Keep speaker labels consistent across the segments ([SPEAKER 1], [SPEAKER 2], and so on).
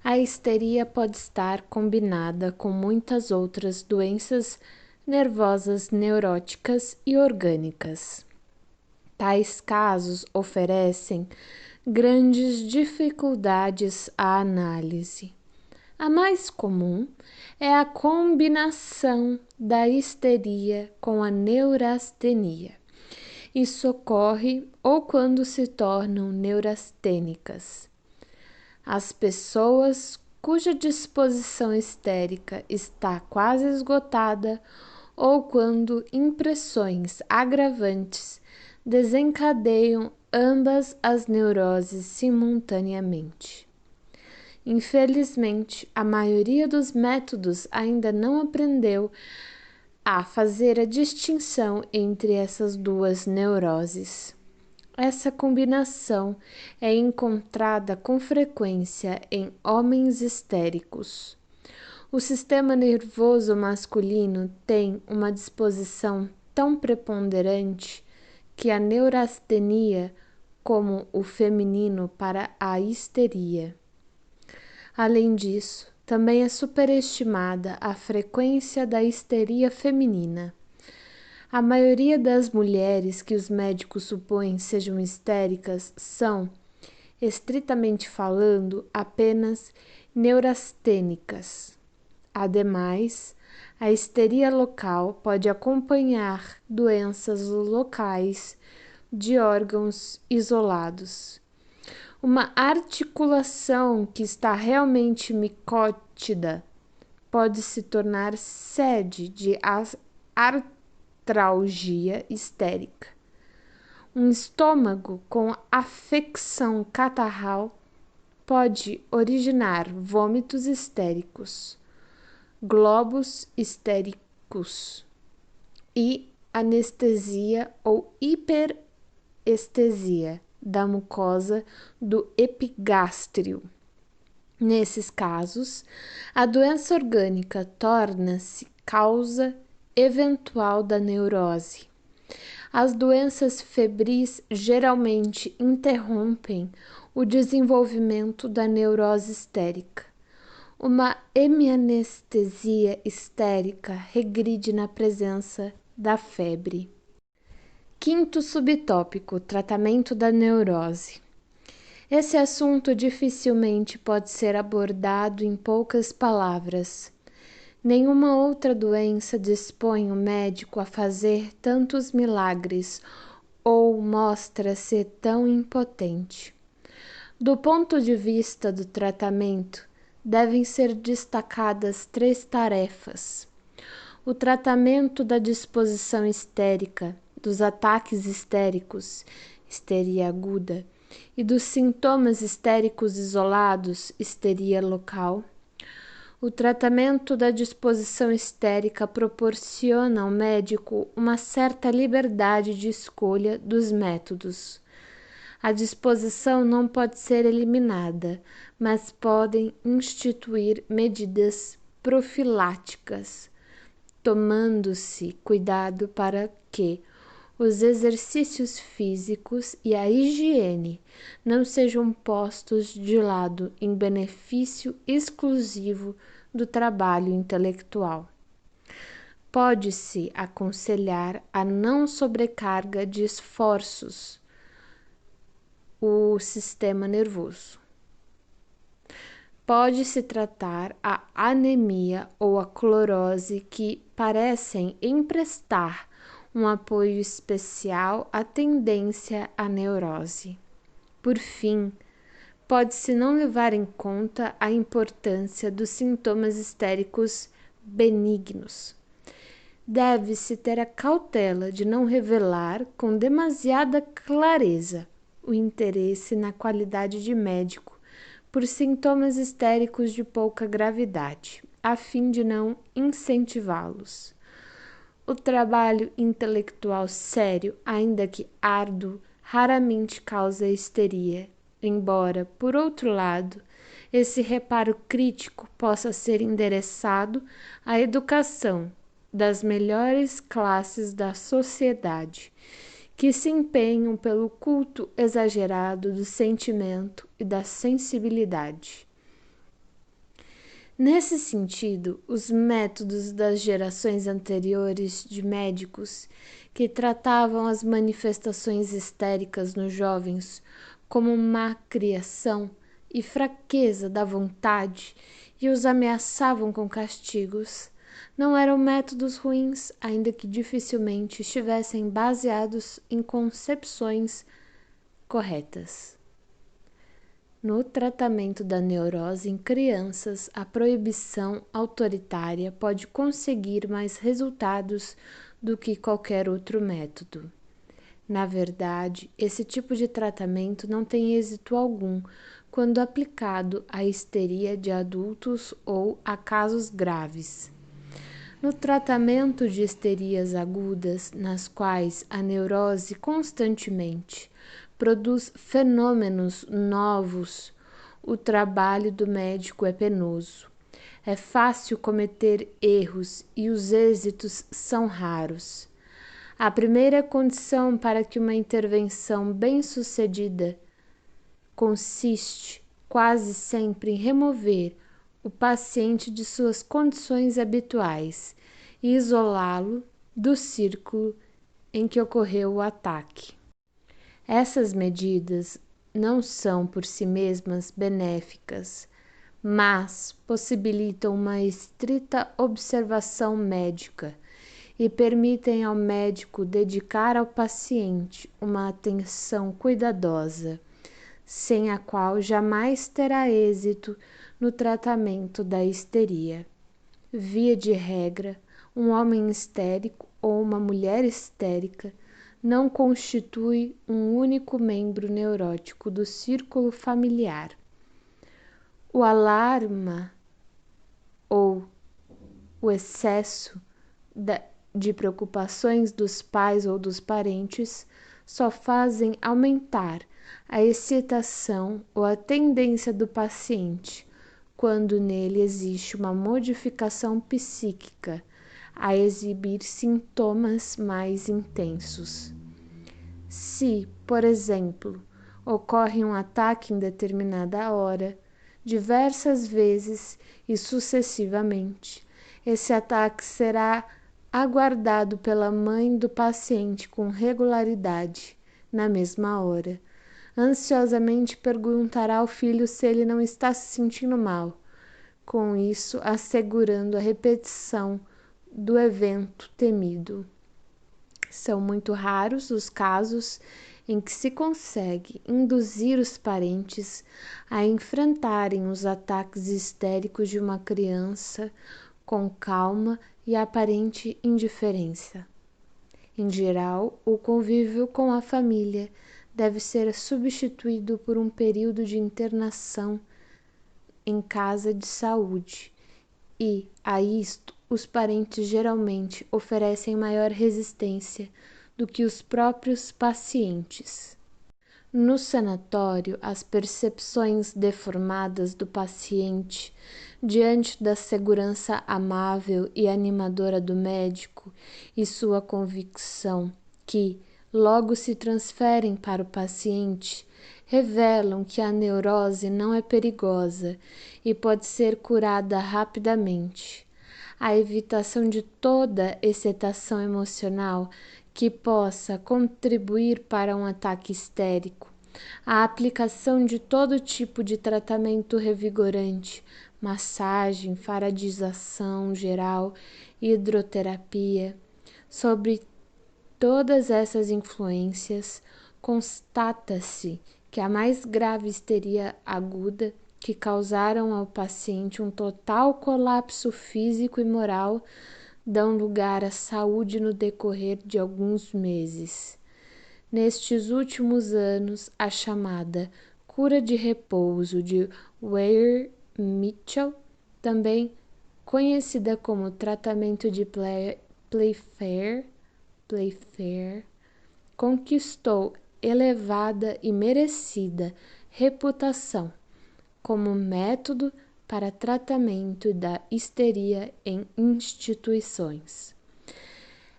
[SPEAKER 1] A histeria pode estar combinada com muitas outras doenças nervosas neuróticas e orgânicas. Tais casos oferecem grandes dificuldades à análise. A mais comum é a combinação da histeria com a neurastenia. Isso ocorre ou quando se tornam neurastênicas. As pessoas cuja disposição histérica está quase esgotada ou quando impressões agravantes desencadeiam ambas as neuroses simultaneamente. Infelizmente, a maioria dos métodos ainda não aprendeu a fazer a distinção entre essas duas neuroses. Essa combinação é encontrada com frequência em homens histéricos. O sistema nervoso masculino tem uma disposição tão preponderante que a neurastenia como o feminino para a histeria. Além disso, também é superestimada a frequência da histeria feminina. A maioria das mulheres que os médicos supõem sejam histéricas são, estritamente falando, apenas neurastênicas. Ademais, a histeria local pode acompanhar doenças locais de órgãos isolados. Uma articulação que está realmente micótida pode se tornar sede de artralgia histérica. Um estômago com afecção catarral pode originar vômitos histéricos, globos histéricos e anestesia ou hiperestesia da mucosa do epigástrio. Nesses casos, a doença orgânica torna-se causa eventual da neurose. As doenças febris geralmente interrompem o desenvolvimento da neurose histérica. Uma hemianestesia histérica regride na presença da febre. Quinto subtópico: tratamento da neurose. Esse assunto dificilmente pode ser abordado em poucas palavras. Nenhuma outra doença dispõe o médico a fazer tantos milagres ou mostra ser tão impotente. Do ponto de vista do tratamento, devem ser destacadas 3 tarefas: o tratamento da disposição histérica, dos ataques histéricos, histeria aguda, e dos sintomas histéricos isolados, histeria local. O tratamento da disposição histérica proporciona ao médico uma certa liberdade de escolha dos métodos. A disposição não pode ser eliminada, mas podem instituir medidas profiláticas, tomando-se cuidado para que os exercícios físicos e a higiene não sejam postos de lado em benefício exclusivo do trabalho intelectual. Pode-se aconselhar a não sobrecarga de esforços o sistema nervoso. Pode-se tratar a anemia ou a clorose que parecem emprestar um apoio especial à tendência à neurose. Por fim, pode-se não levar em conta a importância dos sintomas histéricos benignos. Deve-se ter a cautela de não revelar com demasiada clareza o interesse na qualidade de médico por sintomas histéricos de pouca gravidade, a fim de não incentivá-los. O trabalho intelectual sério, ainda que árduo, raramente causa histeria, embora, por outro lado, esse reparo crítico possa ser endereçado à educação das melhores classes da sociedade, que se empenham pelo culto exagerado do sentimento e da sensibilidade. Nesse sentido, os métodos das gerações anteriores de médicos que tratavam as manifestações histéricas nos jovens como má criação e fraqueza da vontade e os ameaçavam com castigos, não eram métodos ruins, ainda que dificilmente estivessem baseados em concepções corretas. No tratamento da neurose em crianças, a proibição autoritária pode conseguir mais resultados do que qualquer outro método. Na verdade, esse tipo de tratamento não tem êxito algum quando aplicado à histeria de adultos ou a casos graves. No tratamento de histerias agudas, nas quais a neurose constantemente produz fenômenos novos, o trabalho do médico é penoso. É fácil cometer erros e os êxitos são raros. A primeira condição para que uma intervenção bem-sucedida consiste quase sempre em remover o paciente de suas condições habituais e isolá-lo do círculo em que ocorreu o ataque. Essas medidas não são por si mesmas benéficas, mas possibilitam uma estrita observação médica e permitem ao médico dedicar ao paciente uma atenção cuidadosa, sem a qual jamais terá êxito no tratamento da histeria. Via de regra, um homem histérico ou uma mulher histérica não constitui um único membro neurótico do círculo familiar. O alarma ou o excesso de preocupações dos pais ou dos parentes só fazem aumentar a excitação ou a tendência do paciente, quando nele existe uma modificação psíquica, a exibir sintomas mais intensos. Se, por exemplo, ocorre um ataque em determinada hora, diversas vezes e sucessivamente, esse ataque será aguardado pela mãe do paciente com regularidade, na mesma hora. Ansiosamente perguntará ao filho se ele não está se sentindo mal, com isso assegurando a repetição do evento temido. São muito raros os casos em que se consegue induzir os parentes a enfrentarem os ataques histéricos de uma criança com calma e aparente indiferença. Em geral, o convívio com a família deve ser substituído por um período de internação em casa de saúde e, a isto, os parentes geralmente oferecem maior resistência do que os próprios pacientes. No sanatório, as percepções deformadas do paciente diante da segurança amável e animadora do médico e sua convicção que logo se transferem para o paciente revelam que a neurose não é perigosa e pode ser curada rapidamente. A evitação de toda excitação emocional que possa contribuir para um ataque histérico, a aplicação de todo tipo de tratamento revigorante, massagem, faradização geral, hidroterapia, sobre todas essas influências, constata-se que a mais grave histeria aguda que causaram ao paciente um total colapso físico e moral dão lugar à saúde no decorrer de alguns meses. Nestes últimos anos, a chamada cura de repouso de Weir-Mitchell, também conhecida como tratamento de Playfair, conquistou elevada e merecida reputação como método para tratamento da histeria em instituições.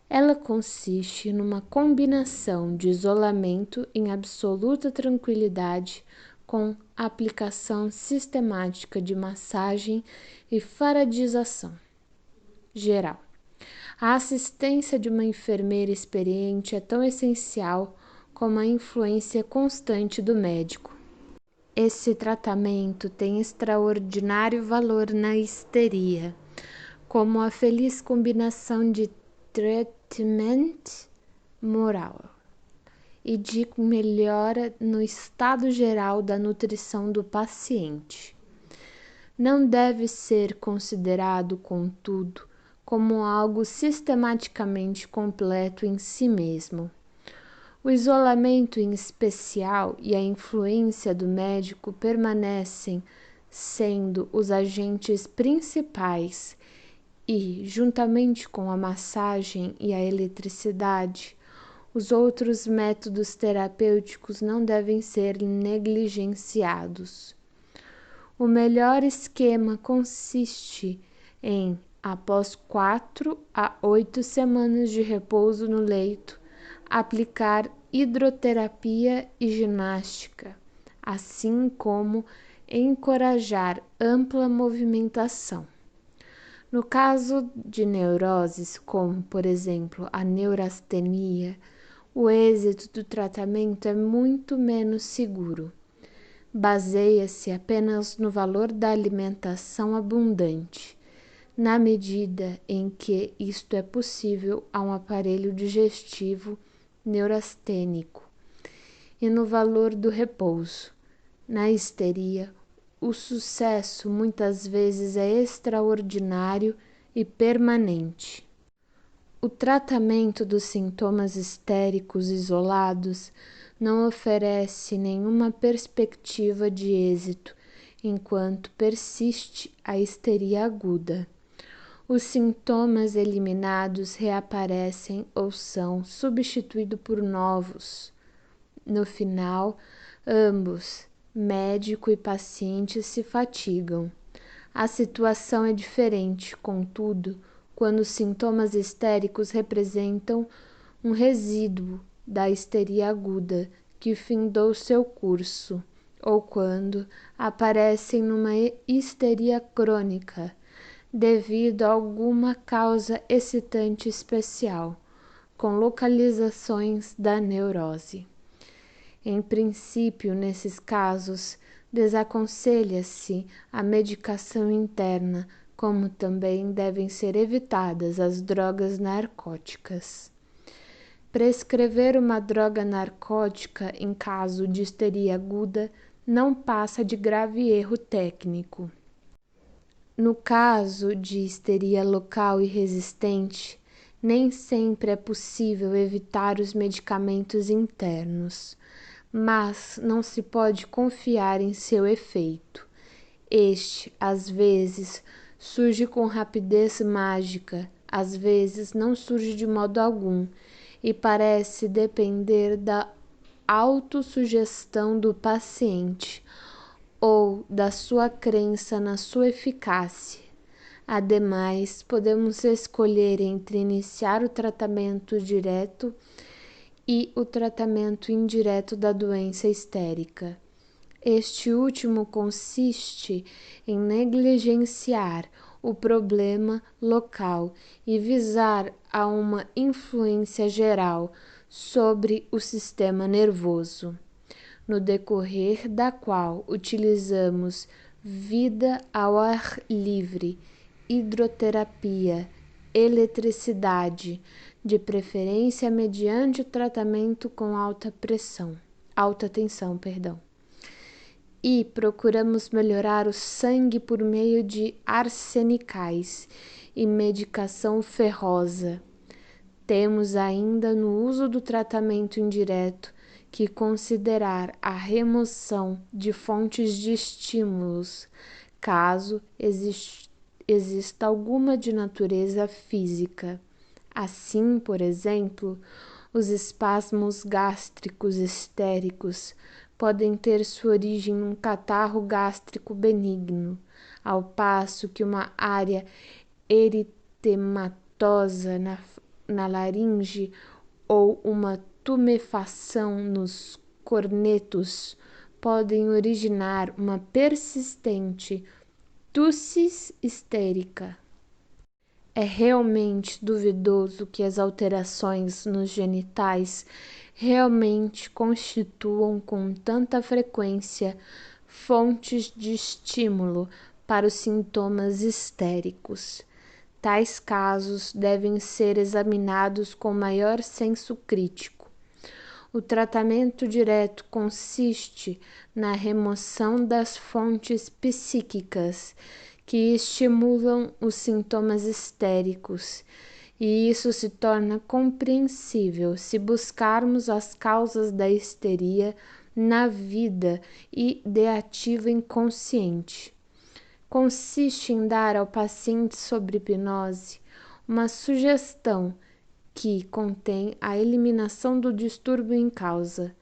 [SPEAKER 1] Ela consiste numa combinação de isolamento em absoluta tranquilidade com aplicação sistemática de massagem e faradização geral. A assistência de uma enfermeira experiente é tão essencial como a influência constante do médico. Esse tratamento tem extraordinário valor na histeria, como a feliz combinação de treatment moral e de melhora no estado geral da nutrição do paciente. Não deve ser considerado, contudo, como algo sistematicamente completo em si mesmo. O isolamento em especial e a influência do médico permanecem sendo os agentes principais e, juntamente com a massagem e a eletricidade, os outros métodos terapêuticos não devem ser negligenciados. O melhor esquema consiste em, após 4 a 8 semanas de repouso no leito, aplicar hidroterapia e ginástica, assim como encorajar ampla movimentação. No caso de neuroses, como por exemplo a neurastenia, o êxito do tratamento é muito menos seguro. Baseia-se apenas no valor da alimentação abundante, na medida em que isto é possível a um aparelho digestivo neurastênico, e no valor do repouso. Na histeria, o sucesso muitas vezes é extraordinário e permanente. O tratamento dos sintomas histéricos isolados não oferece nenhuma perspectiva de êxito enquanto persiste a histeria aguda. Os sintomas eliminados reaparecem ou são substituídos por novos. No final, ambos, médico e paciente, se fatigam. A situação é diferente, contudo, quando os sintomas histéricos representam um resíduo da histeria aguda que findou seu curso, ou quando aparecem numa histeria crônica, devido a alguma causa excitante especial, com localizações da neurose. Em princípio, nesses casos, desaconselha-se a medicação interna, como também devem ser evitadas as drogas narcóticas. Prescrever uma droga narcótica em caso de histeria aguda não passa de grave erro técnico. No caso de histeria local e resistente, nem sempre é possível evitar os medicamentos internos, mas não se pode confiar em seu efeito. Este, às vezes, surge com rapidez mágica, às vezes não surge de modo algum e parece depender da autossugestão do paciente ou da sua crença na sua eficácia. Ademais, podemos escolher entre iniciar o tratamento direto e o tratamento indireto da doença histérica. Este último consiste em negligenciar o problema local e visar a uma influência geral sobre o sistema nervoso, no decorrer da qual utilizamos vida ao ar livre, hidroterapia, eletricidade, de preferência mediante o tratamento com alta tensão, e procuramos melhorar o sangue por meio de arsenicais e medicação ferrosa. Temos ainda no uso do tratamento indireto que considerar a remoção de fontes de estímulos, caso exista alguma de natureza física. Assim, por exemplo, os espasmos gástricos histéricos podem ter sua origem num catarro gástrico benigno, ao passo que uma área eritematosa na laringe ou uma tumefação nos cornetos podem originar uma persistente tosse histérica. É realmente duvidoso que as alterações nos genitais realmente constituam com tanta frequência fontes de estímulo para os sintomas histéricos. Tais casos devem ser examinados com maior senso crítico. O tratamento direto consiste na remoção das fontes psíquicas que estimulam os sintomas histéricos, e isso se torna compreensível se buscarmos as causas da histeria na vida ideativa inconsciente. Consiste em dar ao paciente sob hipnose uma sugestão que contém a eliminação do distúrbio em causa.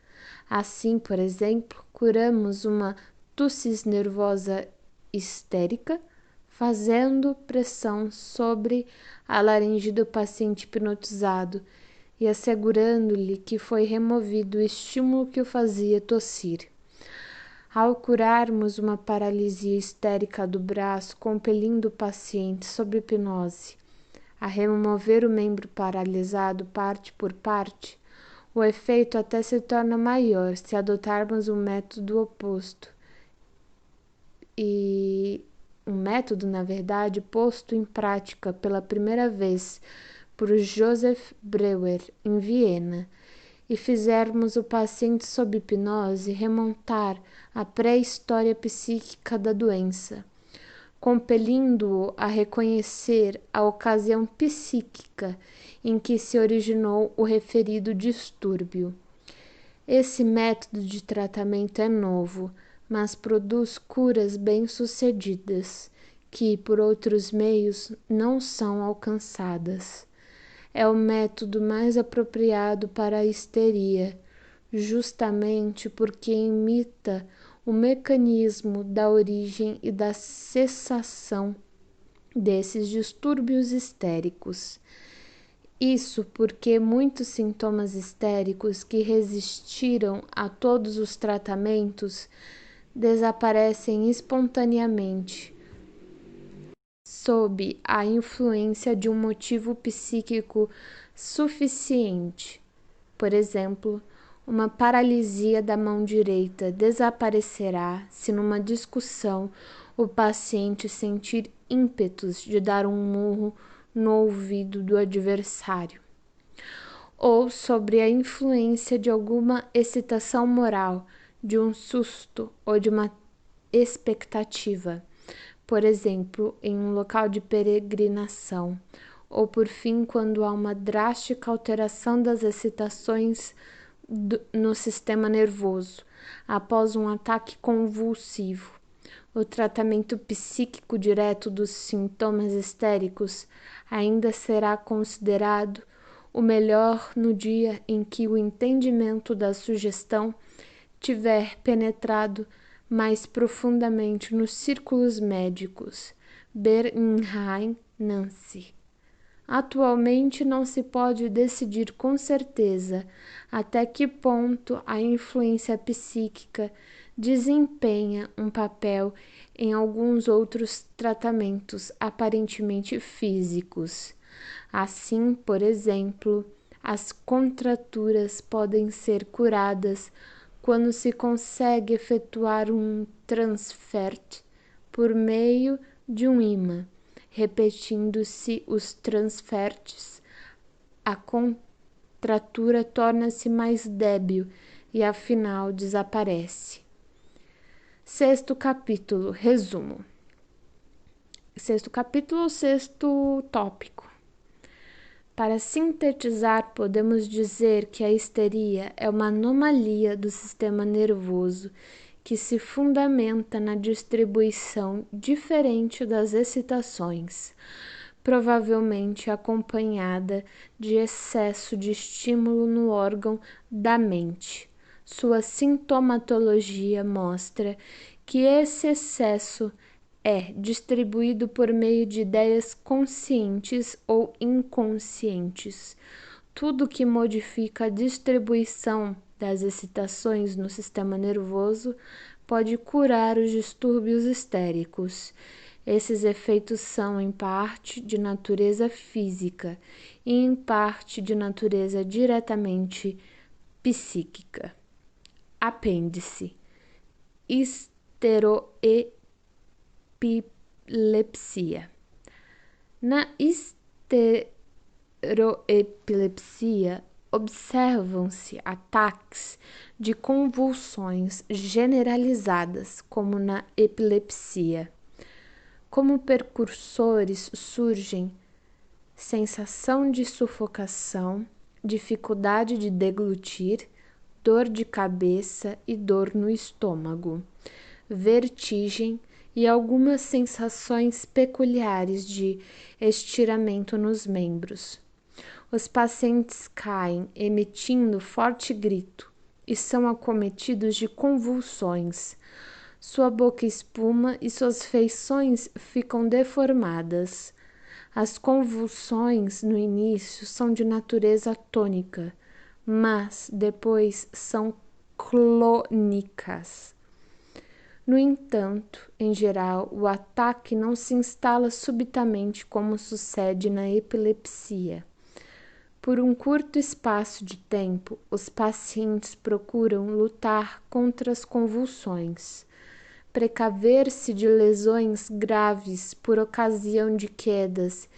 [SPEAKER 1] Assim, por exemplo, curamos uma tosse nervosa histérica fazendo pressão sobre a laringe do paciente hipnotizado e assegurando-lhe que foi removido o estímulo que o fazia tossir. Ao curarmos uma paralisia histérica do braço, compelindo o paciente sob hipnose a remover o membro paralisado parte por parte, o efeito até se torna maior se adotarmos um método oposto. E um método, na verdade, posto em prática pela primeira vez por Joseph Breuer, em Viena, e fizermos o paciente sob hipnose remontar a pré-história psíquica da doença, compelindo-o a reconhecer a ocasião psíquica em que se originou o referido distúrbio. Esse método de tratamento é novo, mas produz curas bem-sucedidas, que por outros meios não são alcançadas. É o método mais apropriado para a histeria, justamente porque imita o mecanismo da origem e da cessação desses distúrbios histéricos. Isso porque muitos sintomas histéricos que resistiram a todos os tratamentos desaparecem espontaneamente sob a influência de um motivo psíquico suficiente. Por exemplo, uma paralisia da mão direita desaparecerá se numa discussão o paciente sentir ímpetos de dar um murro no ouvido do adversário, ou sobre a influência de alguma excitação moral, de um susto ou de uma expectativa, por exemplo, em um local de peregrinação, ou por fim quando há uma drástica alteração das excitações no sistema nervoso, após um ataque convulsivo. O tratamento psíquico direto dos sintomas histéricos ainda será considerado o melhor no dia em que o entendimento da sugestão tiver penetrado mais profundamente nos círculos médicos. Bernheim, Nancy. Atualmente não se pode decidir com certeza até que ponto a influência psíquica desempenha um papel em alguns outros tratamentos aparentemente físicos. Assim, por exemplo, as contraturas podem ser curadas quando se consegue efetuar um transfert por meio de um ímã. Repetindo-se os transfertes, a contratura torna-se mais débil e afinal desaparece. Sexto capítulo, resumo. Sexto capítulo, sexto tópico. Para sintetizar, podemos dizer que a histeria é uma anomalia do sistema nervoso que se fundamenta na distribuição diferente das excitações, provavelmente acompanhada de excesso de estímulo no órgão da mente. Sua sintomatologia mostra que esse excesso é distribuído por meio de ideias conscientes ou inconscientes. Tudo que modifica a distribuição das excitações no sistema nervoso pode curar os distúrbios histéricos. Esses efeitos são, em parte, de natureza física e, em parte, de natureza diretamente psíquica. Apêndice: histeroepilepsia. Na histeroepilepsia, observam-se ataques de convulsões generalizadas, como na epilepsia. Como precursores surgem sensação de sufocação, dificuldade de deglutir, dor de cabeça e dor no estômago, vertigem e algumas sensações peculiares de estiramento nos membros. Os pacientes caem, emitindo forte grito, e são acometidos de convulsões. Sua boca espuma e suas feições ficam deformadas. As convulsões no início são de natureza tônica, mas depois são clônicas. No entanto, em geral, o ataque não se instala subitamente como sucede na epilepsia. Por um curto espaço de tempo, os pacientes procuram lutar contra as convulsões, precaver-se de lesões graves por ocasião de quedas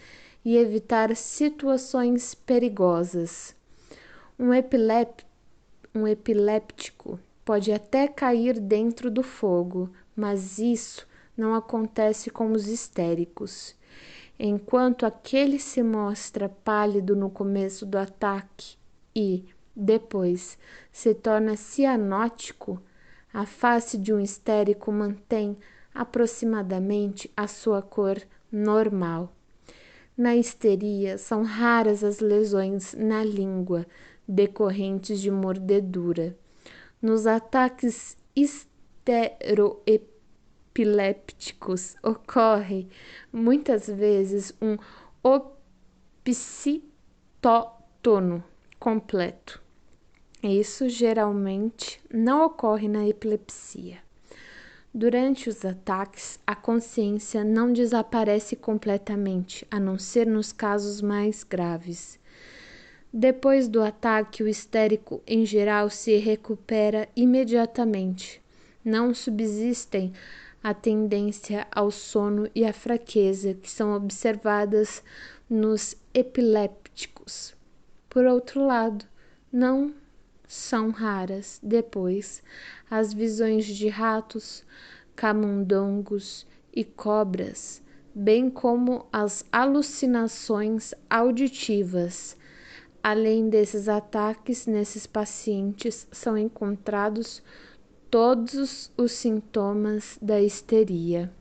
[SPEAKER 1] e evitar situações perigosas. Um epiléptico pode até cair dentro do fogo, mas isso não acontece com os histéricos. Enquanto aquele se mostra pálido no começo do ataque e, depois, se torna cianótico, a face de um histérico mantém aproximadamente a sua cor normal. Na histeria, são raras as lesões na língua decorrentes de mordedura. Nos ataques histeroepilépticos ocorre muitas vezes um oxítono completo. Isso geralmente não ocorre na epilepsia. Durante os ataques, a consciência não desaparece completamente, a não ser nos casos mais graves. Depois do ataque, o histérico, em geral, se recupera imediatamente. Não subsistem a tendência ao sono e a fraqueza que são observadas nos epilépticos. Por outro lado, não são raras, depois, as visões de ratos, camundongos e cobras, bem como as alucinações auditivas. Além desses ataques, nesses pacientes são encontrados todos os sintomas da histeria.